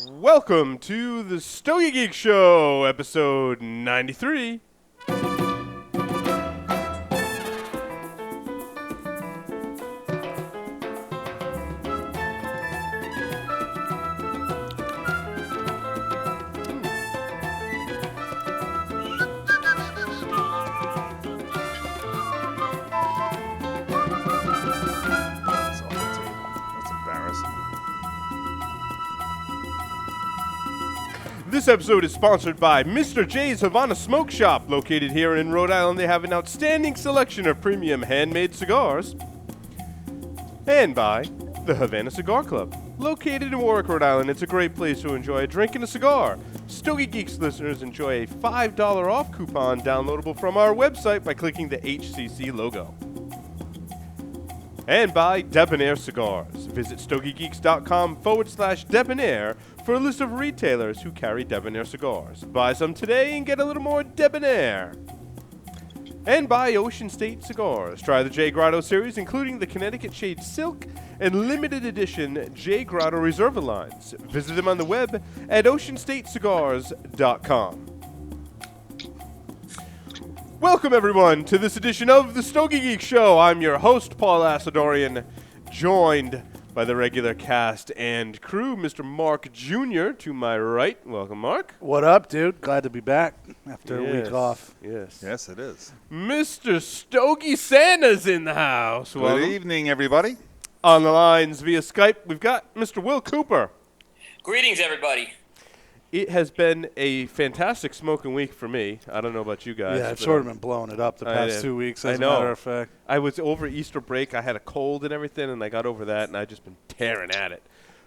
Welcome to the Stogie Geek Show, episode 93. This episode is sponsored by Mr. J's Havana Smoke Shop. Located here in Rhode Island, they have an outstanding selection of premium handmade cigars. And by the Havana Cigar Club. Located in Warwick, Rhode Island, it's a great place to enjoy a drink and a cigar. Stogie Geeks listeners enjoy a $5 off coupon downloadable from our website by clicking the HCC logo. And by Debonair Cigars. Visit stogiegeeks.com/debonair for a list of retailers who carry Debonair cigars. Buy some today and get a little more debonair. And by Ocean State Cigars. Try the J Grotto series, including the Connecticut Shade Silk and limited edition J Grotto Reserva lines. Visit them on the web at oceanstatecigars.com. Welcome, everyone, to this edition of the Stogie Geek Show. I'm your host, Paul Asadorian, joined by the regular cast and crew, Mr. Mark Jr. to my right. Welcome, Mark. What up, dude? Glad to be back after a week off. Yes, it is. Mr. Stogie Santa's in the house. Good evening, everybody. On the lines via Skype, we've got Mr. Will Cooper. Greetings, everybody. It has been a fantastic smoking week for me. I don't know about you guys. Yeah, I've sort of been blowing it up the past 2 weeks, as a matter of fact. I was over Easter break. I had a cold and everything, and I got over that, and I've just been tearing at it.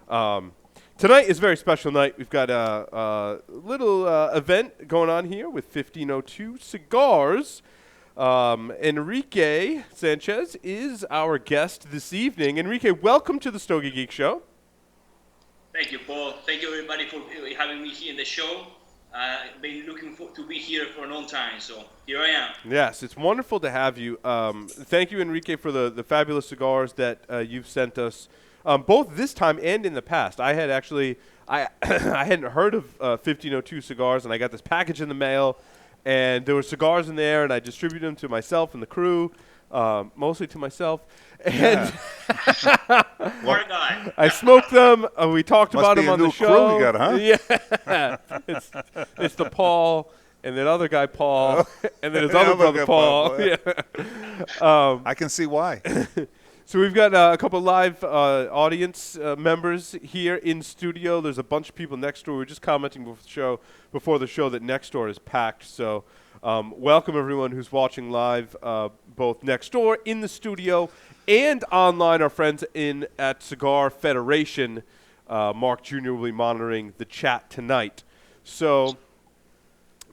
Tonight is a very special night. We've got a little event going on here with 1502 Cigars. Enrique Sanchez is our guest this evening. Enrique, welcome to the Stogie Geek Show. Thank you, Paul. Thank you, everybody, for having me here in the show. I've been looking to be here for a long time, so here I am. Yes, it's wonderful to have you. Thank you, Enrique, for the fabulous cigars that you've sent us, both this time and in the past. I had actually, I hadn't heard of 1502 Cigars, and I got this package in the mail, and there were cigars in there, and I distributed them to myself and the crew, mostly to myself. And I smoked them. We talked about them on the show. Crew you got, huh? Yeah, it's the Paul, and that other guy Paul, and then his other brother Paul. Yeah. I can see why. So we've got a couple live audience members here in studio. There's a bunch of people next door. We were just commenting before the show that next door is packed. So welcome everyone who's watching live, both next door in the studio and online. Our friends at Cigar Federation. Mark Jr. will be monitoring the chat tonight. So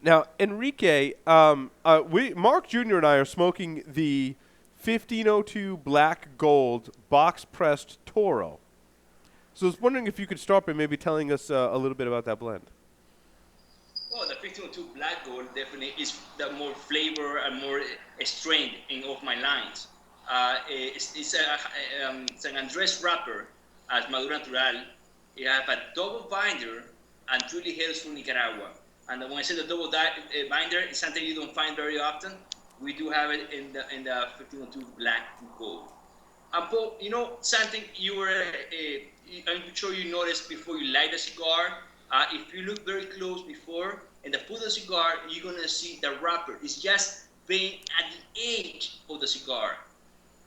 now, Enrique, Mark Jr. and I are smoking the 1502 Black Gold box-pressed Toro. So I was wondering if you could start by maybe telling us a little bit about that blend. Well, the 1502 Black Gold definitely is the more flavor and more strength of my lines. It's an Andres wrapper as Maduro Natural. It has a double binder and truly hails from Nicaragua. And when I say the double binder, it's something you don't find very often. We do have it in the 1502 Black Gold. And Paul, you know something I'm sure you noticed before you light the cigar. If you look very close before and put the cigar, you're gonna see the wrapper. It's just being at the edge of the cigar,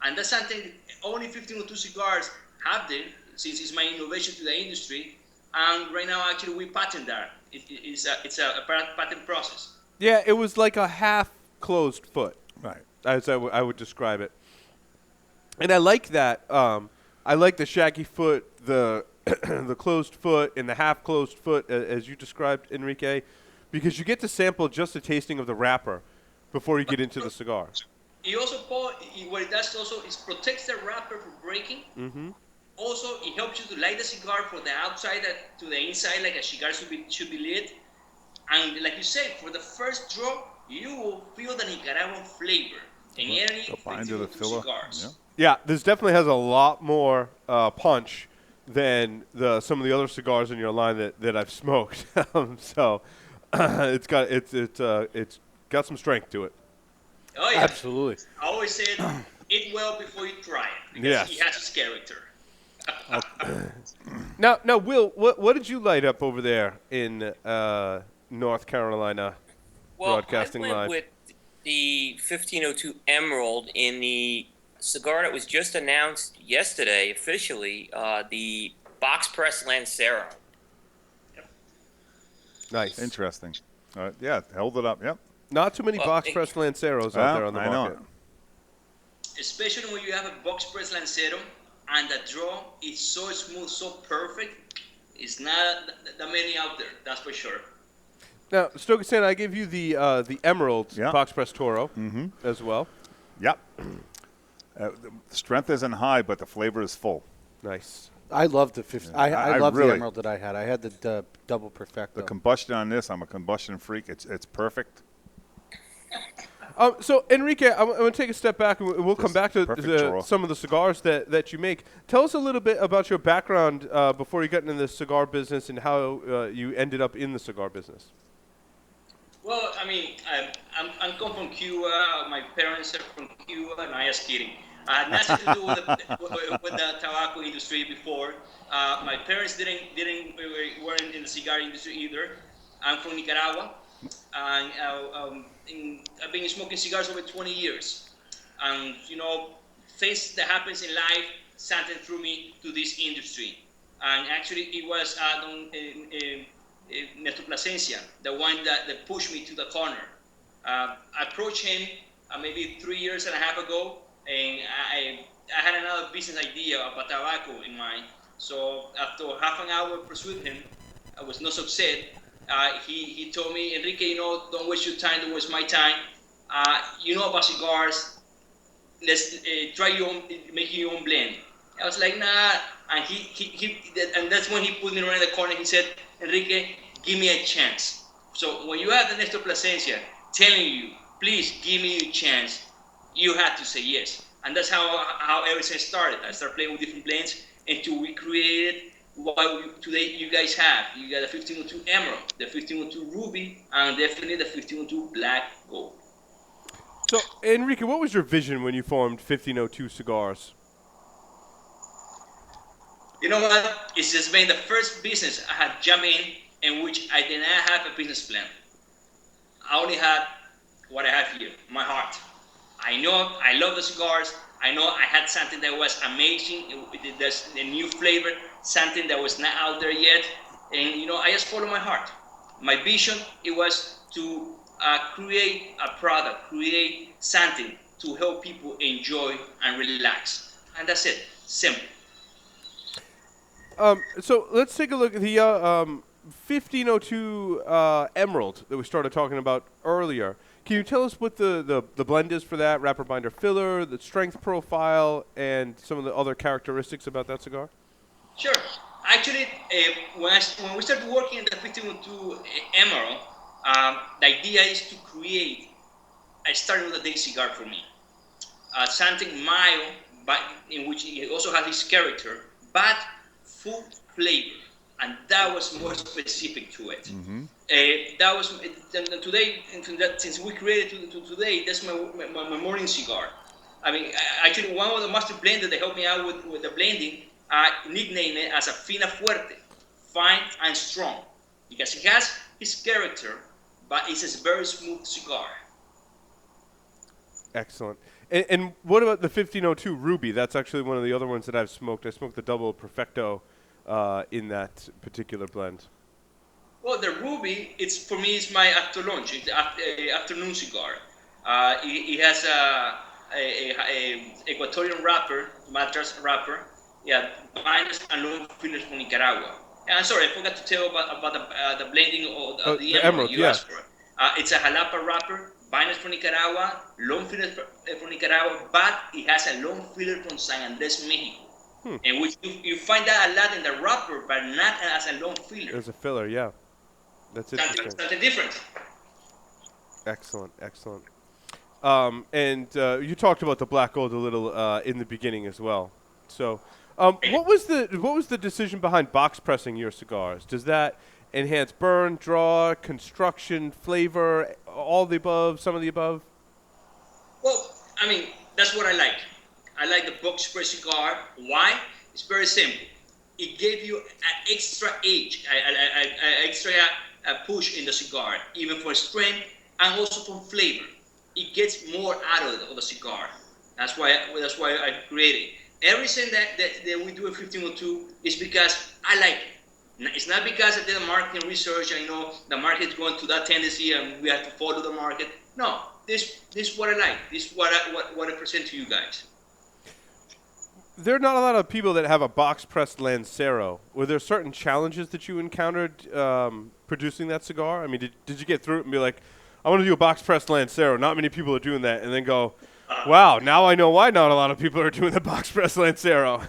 and that's something that only 1502 cigars have them, since it's my innovation to the industry. And right now, actually, we patent that. It's a patent process. Yeah, it was like a half closed foot, right? As I would describe it. And I like that. I like the shaggy foot, the the closed foot, and the half closed foot, as you described, Enrique, because you get to sample just a tasting of the wrapper before you get into the cigar. It also, Paul, what it does also is protects the wrapper from breaking. Mm-hmm. Also, it helps you to light the cigar from the outside to the inside, like a cigar should be lit. And like you said, for the first draw, you will feel the Nicaraguan flavor in any 1502 cigars. Yeah, this definitely has a lot more punch than some of the other cigars in your line that I've smoked. So it's got some strength to it. Oh yeah, Absolutely. I always said, eat well before you try it, because Yes. he has his character. Now, Will, what did you light up over there in North Carolina? Broadcasting I went live with the 1502 Emerald in the cigar that was just announced yesterday officially, the box press Lancero. Nice. Interesting. Yeah, held it up. Yep. Not too many box press Lanceros out there on the market. Know. Especially when you have a box press Lancero and the draw is so smooth, so perfect. It's not that many out there, that's for sure. Now, Stoke-San, I gave you the Emerald box press Toro as well. Yep. The strength isn't high, but the flavor is full. Nice. I love the 50. I love the Emerald that I had. I had the double Perfecto. The combustion on this, I'm a combustion freak. It's perfect. So, Enrique, I'm going to take a step back, and we'll come back to some of the cigars that you make. Tell us a little bit about your background before you got into the cigar business and how you ended up in the cigar business. Well, I mean, I'm come from Cuba. My parents are from Cuba, and I was kidding. I had nothing to do with the tobacco industry before. My parents weren't in the cigar industry either. I'm from Nicaragua, and I've been smoking cigars over 20 years. And things that happens in life, something threw me to this industry. And actually, it was Nestor Plasencia, the one that pushed me to the corner. I approached him maybe 3 years and a half ago, and I had another business idea about tobacco in mind. So after half an hour pursuing him, I was no success. He told me, Enrique, don't waste your time, don't waste my time. About cigars, let's try making your own blend. I was like, nah. And and that's when he put me around the corner. He said, Enrique, give me a chance. So when you have the Nestor Plasencia telling you, please give me a chance, you had to say yes. And that's how everything started. I started playing with different blends until we created what today you guys have. You got the 1502 Emerald, the 1502 Ruby, and definitely the 1502 Black Gold. So, Enrique, what was your vision when you formed 1502 Cigars? You know what? It's just been the first business I had jumped in which I did not have a business plan. I only had what I have here, my heart. I know I love the cigars. I know I had something that was amazing. There's a new flavor, something that was not out there yet. And, I just followed my heart. My vision, it was to create a product, create something to help people enjoy and relax. And that's it. Simple. So let's take a look at the 1502 Emerald that we started talking about earlier. Can you tell us what the blend is for that, wrapper binder filler, the strength profile, and some of the other characteristics about that cigar? Sure. Actually, when we started working on the 1502 Emerald, the idea is to create a starting with a day cigar for me. Something mild, but in which it also has its character, but full flavor, and that was more specific to it. Mm-hmm. That was today. Since we created to today, that's my morning cigar. I mean, actually, one of the master blenders that helped me out with the blending, nicknamed it as a fina fuerte, fine and strong, because it has his character, but it's a very smooth cigar. Excellent. And what about the 1502 Ruby? That's actually one of the other ones that I've smoked. I smoked the double Perfecto in that particular blend. Well, the Ruby, for me, it's my after lunch. It's an afternoon cigar. It has a Ecuadorian wrapper, mattress wrapper. Yeah, minus and long fillers from Nicaragua. And I'm sorry, I forgot to tell about the blending of the emerald you asked for. It's a jalapa wrapper. Viners from Nicaragua, long filler from Nicaragua, but it has a long filler from San Andres, Mexico. And which you find that a lot in the wrapper, but not as a long filler. There's a filler, yeah. That's interesting. Something different. Excellent. And you talked about the Black Gold a little in the beginning as well. So What was the decision behind box pressing your cigars? Does that enhance burn, draw, construction, flavor, all the above, some of the above? Well, I mean, that's what I like. I like the box press cigar. Why? It's very simple. It gave you an extra edge, an extra push in the cigar, even for strength and also for flavor. It gets more out of the cigar. That's why I created it. Everything that we do at 1502 is because I like it. It's not because I did a marketing research. I know the market is going to that tendency and we have to follow the market. No, this is what I like. This is what I present to you guys. There are not a lot of people that have a box-pressed Lancero. Were there certain challenges that you encountered producing that cigar? I mean, did you get through it and be like, I want to do a box-pressed Lancero. Not many people are doing that. And then go, wow, now I know why not a lot of people are doing the box-pressed Lancero.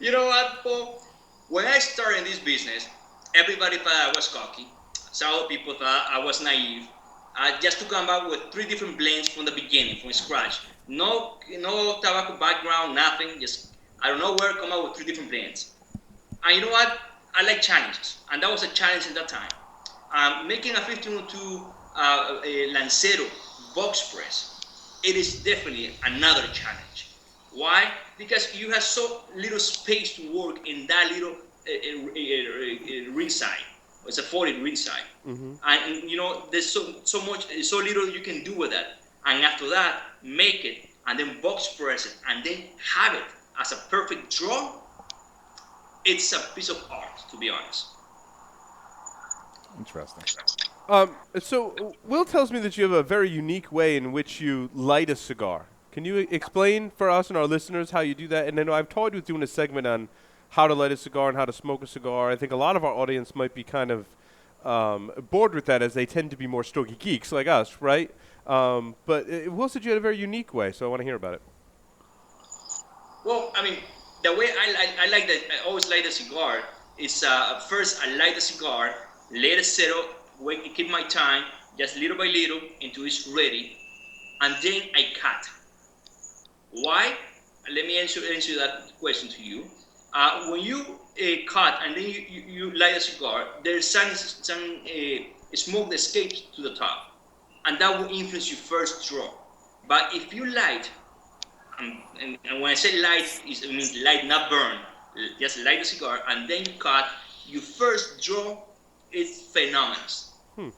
You know what, Paul? When I started in this business, everybody thought I was cocky. Some people thought I was naive. Just to come up with 3 different blends from the beginning, from scratch. No tobacco background, nothing. Just I don't know where come up with 3 different blends. And you know what? I like challenges, and that was a challenge at that time. Making a 1502 Lancero box press, it is definitely another challenge. Why? Because you have so little space to work in that little ring side. It's a 40 ring side, and you know there's so little you can do with that. And after that, make it and then box press it and then have it as a perfect draw. It's a piece of art, to be honest. Interesting. So Will tells me that you have a very unique way in which you light a cigar. Can you explain for us and our listeners how you do that? And then I've toyed with doing a segment on how to light a cigar and how to smoke a cigar. I think a lot of our audience might be kind of bored with that, as they tend to be more stogie geeks like us, right? But Will said you had a very unique way, so I want to hear about it. Well, I mean, the way I always light a cigar is first I light the cigar, let it settle, wait, keep my time, just little by little until it's ready, and then I cut. Why? Let me answer that question to you. When you cut and then you light a cigar, there's some smoke that escapes to the top, and that will influence your first draw. But if you light, and when I say light, it means light, not burn. Just light the cigar and then you cut, your first draw is phenomenal.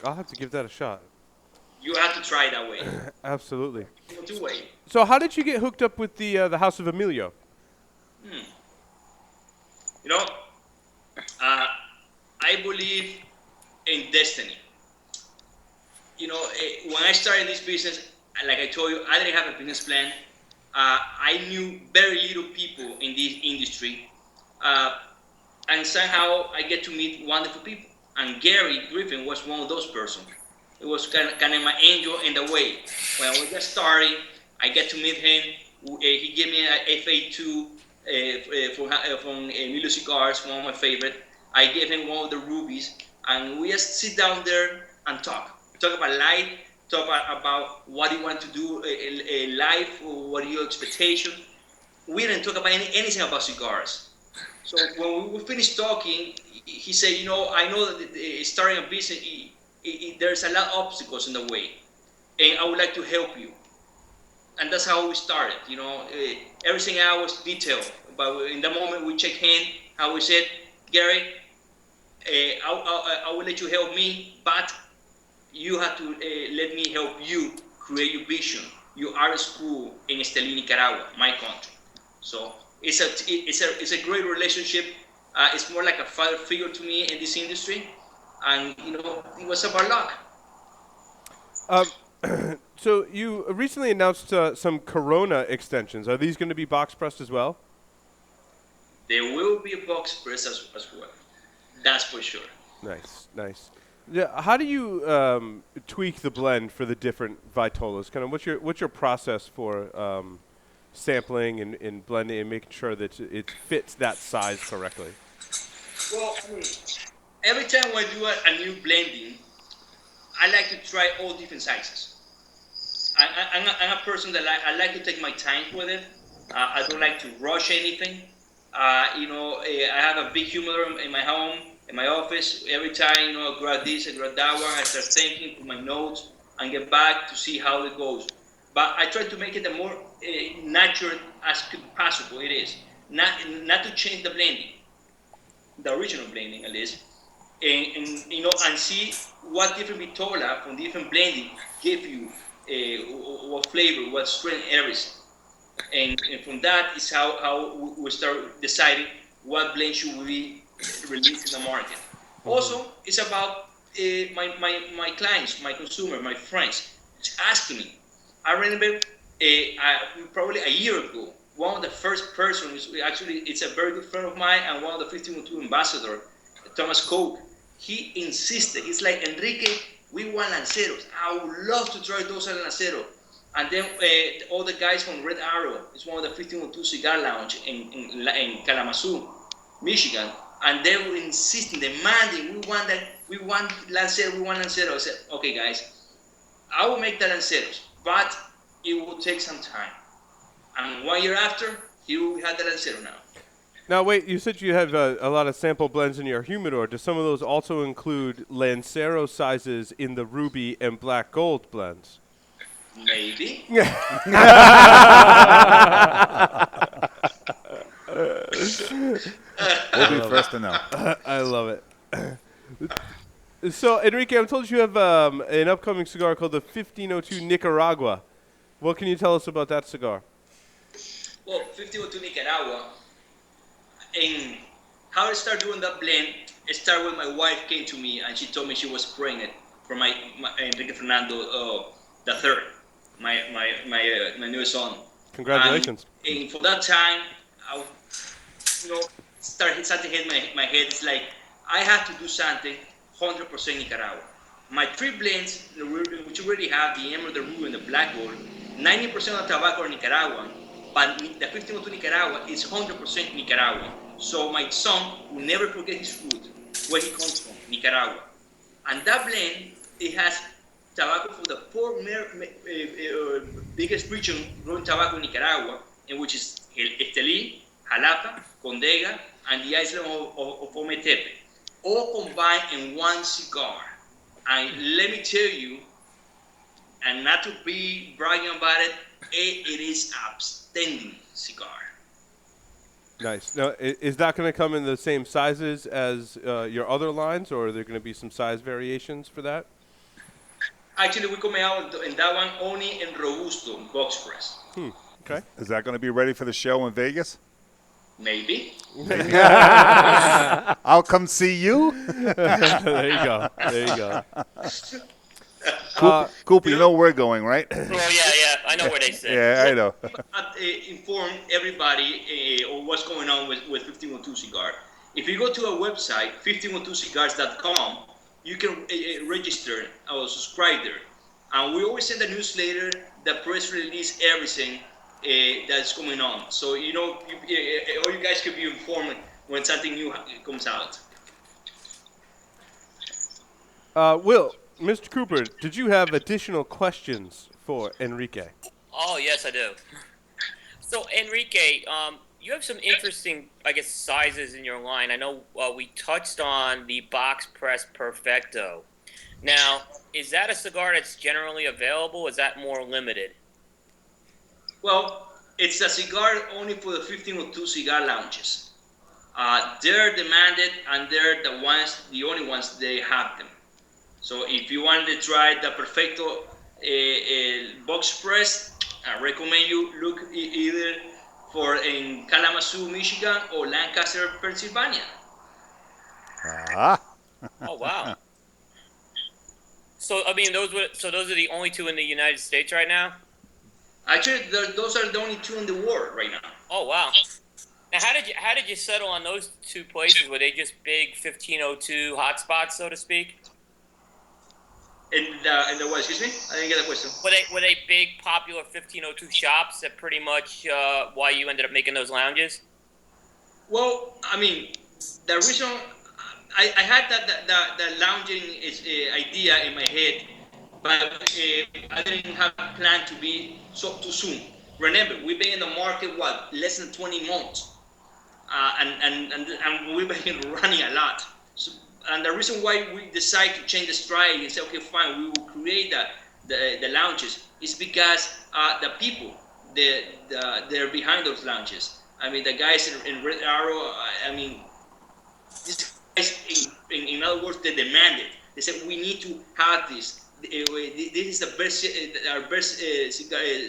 I'll have to give that a shot. You have to try it that way. Absolutely. Two way. So how did you get hooked up with the House of Emilio? You know, I believe in destiny. You know, when I started this business, like I told you, I didn't have a business plan. I knew very little people in this industry. And somehow I get to meet wonderful people. And Gary Griffin was one of those persons. It was kind of my angel in the way. When we got started, I get to meet him. He gave me an FA2 from Emilio Cigars, one of my favorite. I gave him one of the rubies, and we just sit down there and talk. Talk about life, talk about what you want to do in life, or what are your expectations. We didn't talk about anything about cigars. So when we finished talking, he said, you know, I know that starting a business, there's a lot of obstacles in the way, and I would like to help you. And that's how we started. You know, everything else was detailed. But in the moment we check hands, how we said, Gary, I will let you help me, but you have to let me help you create your vision, your art school in Esteli, Nicaragua, my country. So it's a great relationship. It's more like a father figure to me in this industry, and you know, it was about luck. So you recently announced some Corona extensions. Are these going to be box pressed as well? There will be a box press as well. That's for sure. Nice. Yeah. How do you tweak the blend for the different Vitolas? Kind of what's your process for sampling and blending and making sure that it fits that size correctly? Well, every time I do a new blending, I like to try all different sizes. I'm a person that I like to take my time with it. I don't like to rush anything. I have a big humidor in my home, in my office. Every time, I grab this, I grab that one, I start thinking, put my notes, and get back to see how it goes. But I try to make it the more natural as possible. It is not to change the blending, the original blending at least, and see what different vitola from different blending give you what flavor, what strength, everything. And from that is how we start deciding what blend should we release in the market. Mm-hmm. Also, it's about my clients, my consumer, my friends asking me. I remember probably a year ago, one of the first persons, actually it's a very good friend of mine and one of the 1502 ambassador, Thomas Coke, he insisted, he's like, Enrique, we want lanceros. I would love to try those lanceros. And then all the guys from Red Arrow, it's one of the 1502 cigar lounge in Kalamazoo, Michigan, and they were insisting, demanding, we want Lancero. I said, okay guys, I will make the Lanceros, but it will take some time. And 1 year after, you have the Lancero now. Now wait, you said you have a lot of sample blends in your humidor. Do some of those also include Lancero sizes in the ruby and black gold blends? Maybe. We'll be first to know. I love it. So, Enrique, I'm told you have an upcoming cigar called the 1502 Nicaragua. What can you tell us about that cigar? Well, 1502 Nicaragua, and how I started doing that blend, it started when my wife came to me and she told me she was pregnant for my Enrique Fernando III. My newest son. Congratulations. And for that time, I started hitting my head. It's like, I have to do something 100% Nicaragua. My three blends, which already have the emerald, the ruby, and the black gold, 90% of the tobacco are Nicaraguan, but the 1502 Nicaragua is 100% Nicaragua. So my son will never forget his root, where he comes from, Nicaragua. And that blend, it has tobacco for the four biggest region growing tobacco in Nicaragua, in which is Esteli, Jalapa, Condega, and the island of Ometepe, all combined in one cigar. And let me tell you, and not to be bragging about it, it is outstanding cigar. Nice. Now, is that going to come in the same sizes as your other lines, or are there going to be some size variations for that? Actually, we come out in that one only in Robusto, box press. Okay. Is that going to be ready for the show in Vegas? Maybe. I'll come see you. There you go. There you go. Cooper, you know where we're going, right? Well, yeah. I know where they sit. Yeah, I know. Inform everybody on what's going on with 1512 Cigar. If you go to our website, 1512cigars.com, you can register or subscribe there. And we always send a newsletter, the press release, everything that's going on. So, all you guys can be informed when something new comes out. Will, Mr. Cooper, did you have additional questions for Enrique? Oh, yes, I do. So, Enrique, you have some interesting, sizes in your line. I know we touched on the box press Perfecto. Now, is that a cigar that's generally available? Is that more limited? Well, it's a cigar only for the 1502 cigar lounges. They're demanded, and they're the only ones they have them. So if you want to try the Perfecto box press, I recommend you look either for in Kalamazoo, Michigan, or Lancaster, Pennsylvania. Oh, wow. So those are the only two in the United States right now? Actually, those are the only two in the world right now. Oh, wow. Now, how did you settle on those two places? Were they just big 1502 hotspots, so to speak? In the what? Excuse me? I didn't get the question. Were they big, popular 1502 shops that pretty much why you ended up making those lounges? Well, I mean, the reason I had the lounging idea in my head, but I didn't have a plan to be too soon. Remember, we've been in the market, less than 20 months. And we've been running a lot. So, and the reason why we decide to change the strategy and say, okay, fine, we will create the lounges is because the people, they're behind those lounges. I mean, the guys in Red Arrow, I mean, these guys, in other words, they demand it. They said, we need to have this. This is the best, our best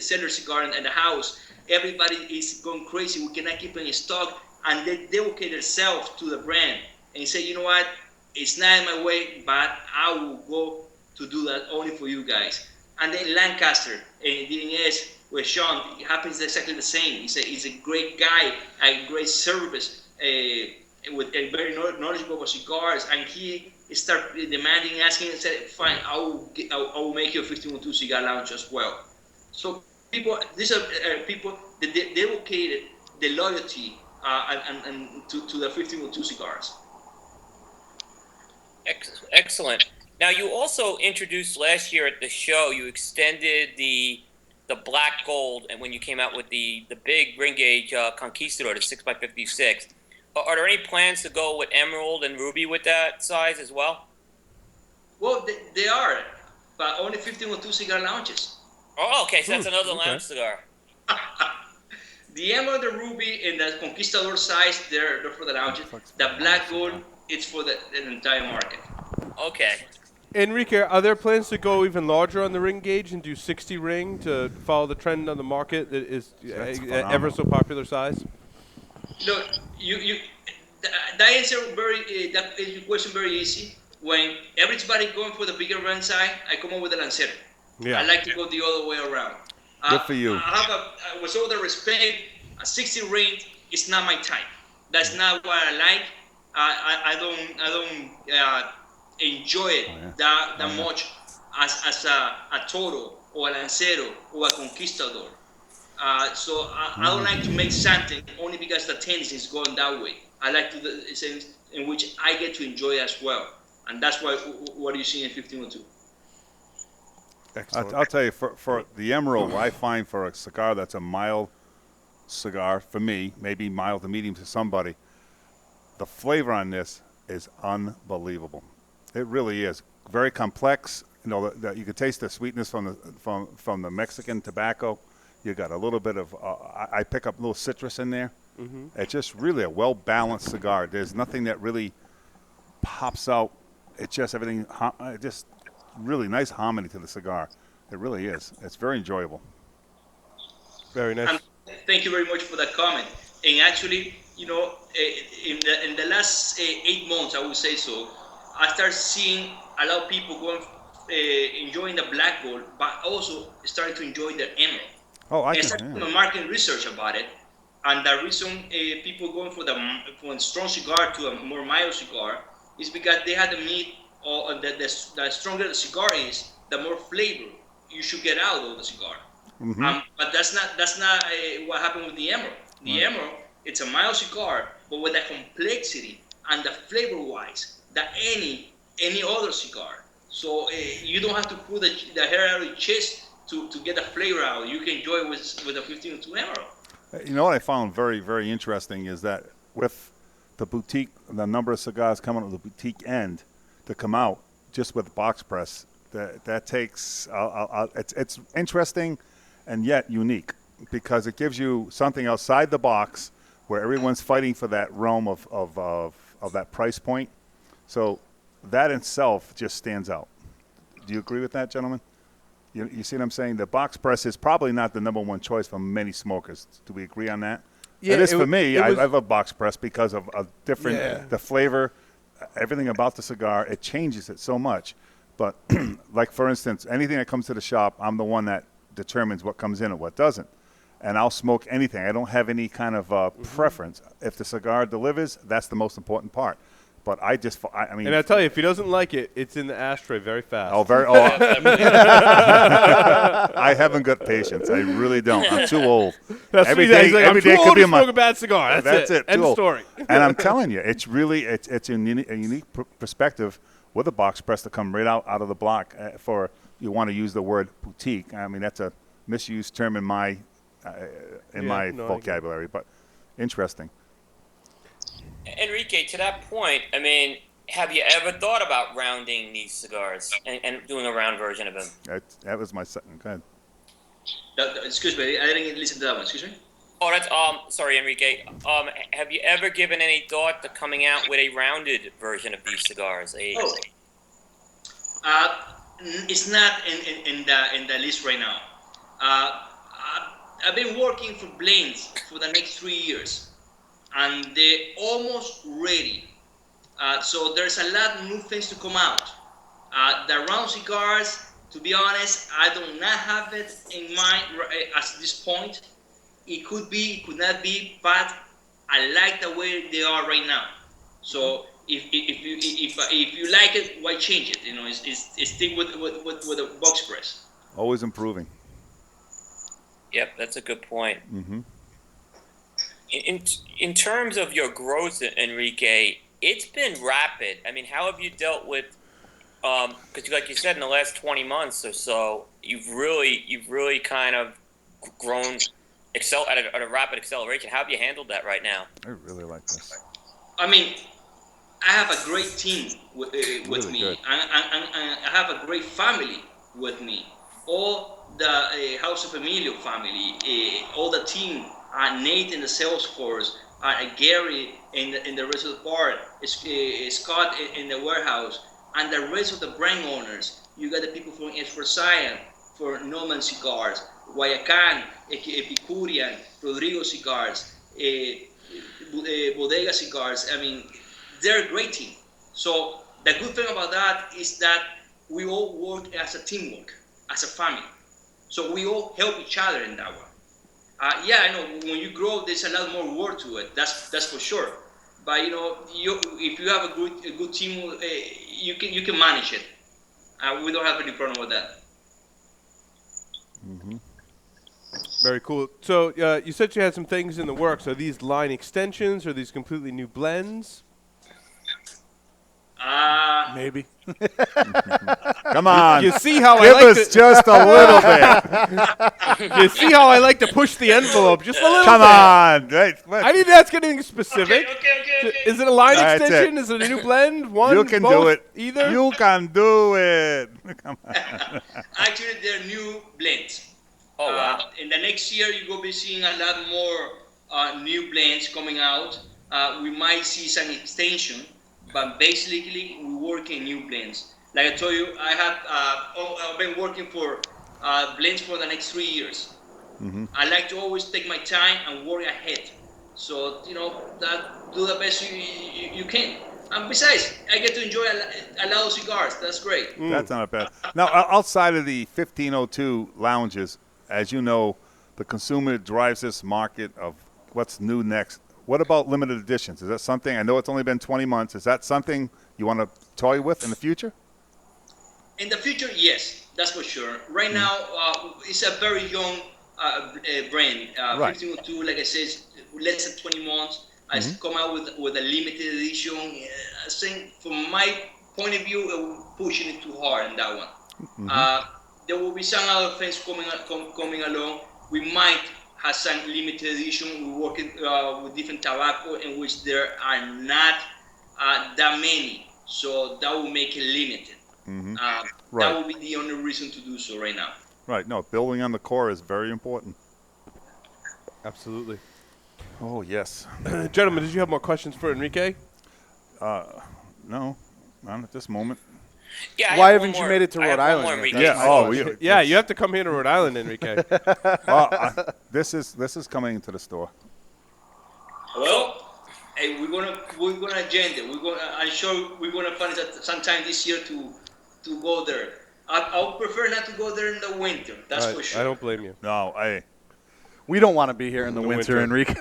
seller cigar in the house. Everybody is going crazy. We cannot keep it in stock. And they dedicate themselves to the brand and say, you know what, it's not in my way, but I will go to do that only for you guys. And then Lancaster and DNS with Sean, it happens exactly the same. He's a great guy, a great service, with a very knowledgeable about cigars, and he started demanding, asking, and said, fine, I will make you a 1502 cigar lounge as well. So these are people that dedicated the loyalty and to the 1502 cigars. Excellent. Now, you also introduced last year at the show, you extended the black gold, and when you came out with the big ring gauge Conquistador, the 6x56. Are there any plans to go with emerald and ruby with that size as well? Well, they are, but only 1502 cigar lounges. Oh, okay, so that's another lounge cigar. The emerald, the ruby, and the Conquistador size, they're for the lounges. The black gold, it's for the entire market. Okay. Enrique, are there plans to go even larger on the ring gauge and do 60 ring to follow the trend on the market that is ever so popular size? Look, that answer that is your question very easy. When everybody going for the bigger run size, I come up with a Lancero. Yeah. I like to go the other way around. Good for you. With all the respect, a 60 ring is not my type. That's not what I like. I don't enjoy it that much as a Toro or a Lancero or a Conquistador. So I don't like to make something only because the tendency is going that way. I like to the sense in which I get to enjoy it as well, and that's what you see in 1502. I'll tell you, for the Emerald, what I find for a cigar that's a mild cigar, for me, maybe mild to medium to somebody, the flavor on this is unbelievable. It really is. Very complex. You know, you can taste the sweetness from the Mexican tobacco. You got a little bit of, I pick up a little citrus in there. Mm-hmm. It's just really a well-balanced cigar. There's nothing that really pops out. It's just everything, just really nice harmony to the cigar. It really is. It's very enjoyable. Very nice. Thank you very much for that comment. And actually, you know, in the last 8 months, I would say so, I started seeing a lot of people enjoying the black gold, but also starting to enjoy the emerald. Oh, I started doing market research about it, and the reason people going from a strong cigar to a more mild cigar is because they had to meet, the stronger the cigar is, the more flavor you should get out of the cigar. Mm-hmm. But that's not what happened with the emerald. The emerald, it's a mild cigar, but with the complexity and the flavor-wise that any other cigar. So you don't have to pull the hair out of your chest to get the flavor out. You can enjoy it with a 1502 Emerald. You know what I found very, very interesting is that with the boutique, the number of cigars coming to the boutique end to come out just with box press, that takes, it's interesting and yet unique because it gives you something outside the box where everyone's fighting for that realm of that price point. So that itself just stands out. Do you agree with that, gentlemen? You see what I'm saying? The box press is probably not the number one choice for many smokers. Do we agree on that? Yeah, it is for me. I love box press because of the flavor, everything about the cigar. It changes it so much. But like, for instance, anything that comes to the shop, I'm the one that determines what comes in and what doesn't. And I'll smoke anything. I don't have any kind of preference. If the cigar delivers, that's the most important part. But I mean, and I tell you, if he doesn't like it, it's in the ashtray very fast. I haven't got patience. I really don't. I'm too old. That's every day, like, every day could be smoke a bad cigar. That's it. End story. And I'm telling you, it's really it's a unique perspective with a box press to come right out of the block. For you want to use the word boutique. I mean, that's a misused term in my in my vocabulary, but interesting. Enrique, to that point, I mean, have you ever thought about rounding these cigars and doing a round version of them? That was my second. Go ahead. Excuse me, I didn't listen to that one. Excuse me. Oh, that's sorry, Enrique. Have you ever given any thought to coming out with a rounded version of these cigars? It's not in the list right now. I've been working for blends for the next 3 years, and they're almost ready. So there's a lot of new things to come out. The round cigars, to be honest, I do not have it in mind at this point. It could be, it could not be, but I like the way they are right now. So if you like it, why change it? You know, it's stick with the box press. Always improving. Yep, that's a good point. Mm-hmm. In terms of your growth, Enrique, it's been rapid. I mean, how have you dealt with? Because, like you said, in the last 20 months or so, you've really kind of grown at a rapid acceleration. How have you handled that right now? I really like this. I mean, I have a great team with really me, good. and I have a great family with me. All the House of Emilio family, all the team, Nate in the sales force, Gary in the rest of the part, Scott in the warehouse, and the rest of the brand owners. You got the people from Esforzayan, for Norman Cigars, Guayacan, Epicurean, Rodrigo Cigars, Bodega Cigars. I mean, they're a great team. So the good thing about that is that we all work as a teamwork, as a family. So we all help each other in that one. Yeah, I know when you grow, there's a lot more work to it. That's for sure. But you know, if you have a good team, you can manage it. We don't have any problem with that. Mm-hmm. Very cool. So you said you had some things in the works. Are these line extensions? Or are these completely new blends? Maybe. Come on. You see how Give I like us just a little bit. You see how I like to push the envelope just a little Come bit. on. Wait, what? I didn't ask anything specific. Okay. Is it a line That's extension? it. Is it a new blend? One, You can both, do it. Either? You can do it. Come on. Actually, they're new blends. Oh, wow. In the next year, you're going to be seeing a lot more new blends coming out. We might see some extension, but basically, we work in new blends. Like I told you, I've been working for blends for the next 3 years. Mm-hmm. I like to always take my time and work ahead. So, you know, do the best you can. And besides, I get to enjoy a lot of cigars. That's great. That's not bad. Now, outside of the 1502 lounges, as you know, the consumer drives this market of what's new next. What about limited editions? Is that something? I know it's only been 20 months. Is that something you want to toy with in the future? In the future, yes, that's for sure. Right now, it's a very young brand. Right. 1502, like I said, less than 20 months. It's come out with a limited edition. I think, from my point of view, pushing it too hard in that one. Mm-hmm. There will be some other things coming along. We might have some limited edition. We're working with different tobacco in which there are not that many. So that will make it limited. Mm-hmm. That Right. will be the only reason to do so right now. Right. No, building on the core is very important. Absolutely. Oh, yes. Gentlemen, did you have more questions for Enrique? No, not at this moment. Yeah. Why haven't you made it to I have Rhode one Island more, yet? Enrique. Yeah. Oh, Yeah, you have to come here to Rhode Island, Enrique. Well, this is coming into the store. Well, hey, we're gonna agenda. I'm sure we're gonna find some time this year to go there. I would prefer not to go there in the winter. That's for sure. I don't blame you. No, We don't want to be here in the winter, winter. Enrique.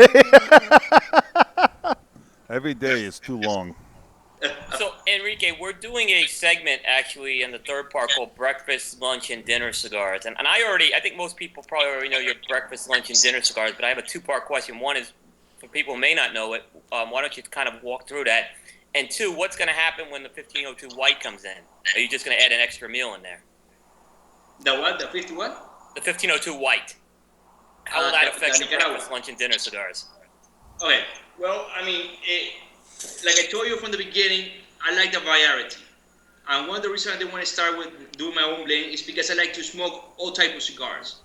every day is too long. So, Enrique, we're doing a segment actually in the third part called Breakfast, Lunch, and Dinner Cigars. And I think most people probably already know your breakfast, lunch, and dinner cigars, but I have a two-part question. One is, for people who may not know it, why don't you kind of walk through that? And two, what's going to happen when the 1502 white comes in? Are you just going to add an extra meal in there? The what? The 51? The 1502 white. How will that affect your Nicaragua. breakfast, lunch, and dinner cigars? Okay. Well, I mean, like I told you from the beginning, I like the variety. And one of the reasons I didn't want to start with doing my own blend is because I like to smoke all type of cigars.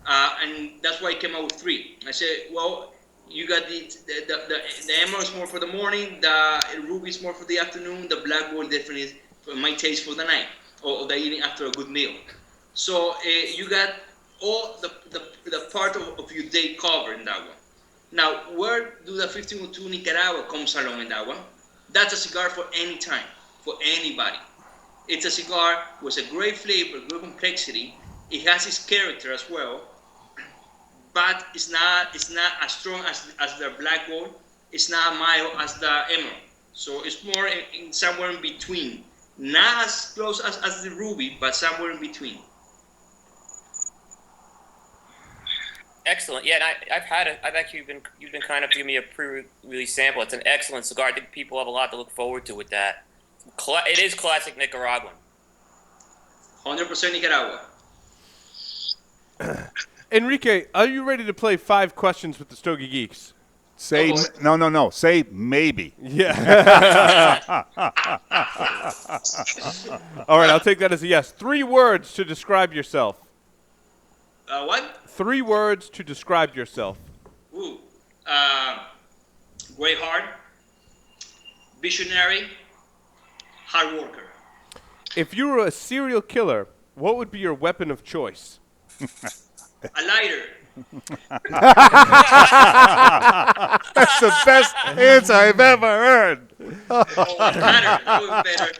And that's why I came out with 3. I said, well, you got the Emerald is more for the morning, the Ruby is more for the afternoon, the Black Gold definitely is for my taste for the night or the evening after a good meal. So you got all the part of your day covered in that one. Now, where do the 1502 Nicaragua comes along in that one? That's a cigar for any time, for anybody. It's a cigar with a great flavor, great complexity. It has its character as well, but it's not as strong as the Black Gold. It's not mild as the Emerald. So it's more somewhere in between. Not as close as the Ruby, but somewhere in between. Excellent. Yeah, and I've had it. You've been kind of giving me a pre-release sample. It's an excellent cigar. I think people have a lot to look forward to with that. It is classic Nicaraguan. 100% Nicaragua. Enrique, are you ready to play 5 questions with the Stogie Geeks? Say no. Say maybe. Yeah. All right, I'll take that as a yes. 3 words to describe yourself. What? 3 words to describe yourself. Ooh. Great heart. Visionary. Hard worker. If you were a serial killer, what would be your weapon of choice? A lighter. That's the best answer I've ever heard. Oh, better.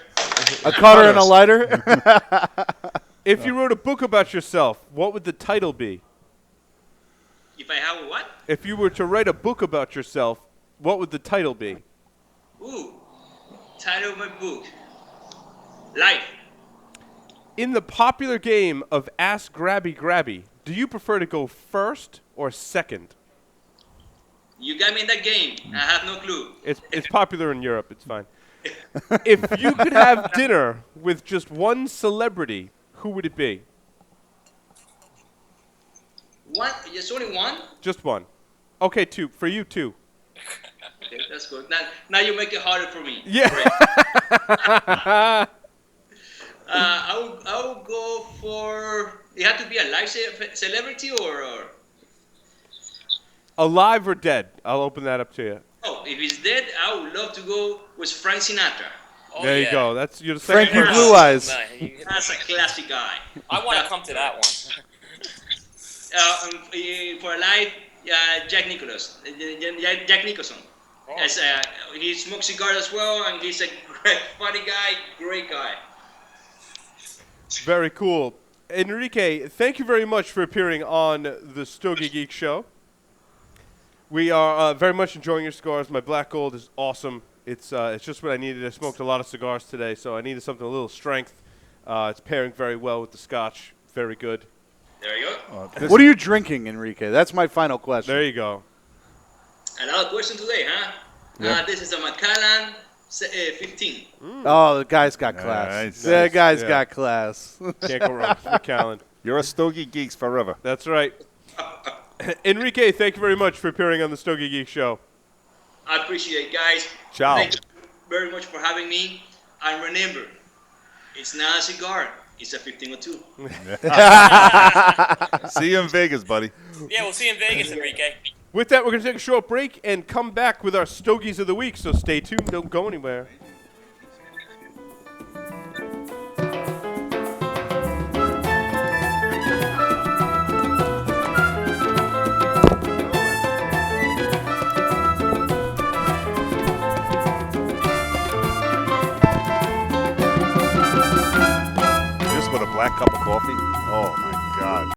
A cutter and a lighter? If you wrote a book about yourself, what would the title be? If I have a what? If you were to write a book about yourself, what would the title be? Ooh. Title of my book. Life. In the popular game of Ask Grabby Grabby, do you prefer to go first or second? You got me in that game. I have no clue. It's popular in Europe. It's fine. If you could have dinner with just one celebrity, who would it be? One? Just only one? Just one. Okay, 2. For you, 2. Okay, that's good. Now you make it harder for me. Yeah. I will go for. It had to be a live celebrity or. Alive or dead? I'll open that up to you. Oh, if he's dead, I would love to go with Frank Sinatra. Oh, There yeah. you go. That's your second Frankie person. Blue Eyes. That's a classic guy. I want to come to that one. For life, Jack Nicholson. Oh. As he smokes cigars as well, and he's a great, funny guy, great guy. Very cool. Enrique, thank you very much for appearing on the Stogie Geek Show. We are very much enjoying your cigars. My Black Gold is awesome. It's just what I needed. I smoked a lot of cigars today, so I needed something a little strength. It's pairing very well with the Scotch. Very good. There you go. What are you drinking, Enrique? That's my final question. There you go. Another question today, huh? Yeah. This is a Macallan 15. Oh, the guy's got class. Nice. The guy's Yeah. got class. Can't go wrong with Macallan. You're a Stogie Geeks forever. That's right. Enrique, thank you very much for appearing on the Stogie Geek Show. I appreciate it, guys. Ciao. Thank you very much for having me. And remember, it's not a cigar. It's a 1502. See you in Vegas, buddy. Yeah, we'll see you in Vegas, Enrique. With that, we're going to take a short break and come back with our Stogies of the Week, so stay tuned. Don't go anywhere. Just with a black cup of coffee. Oh, my God.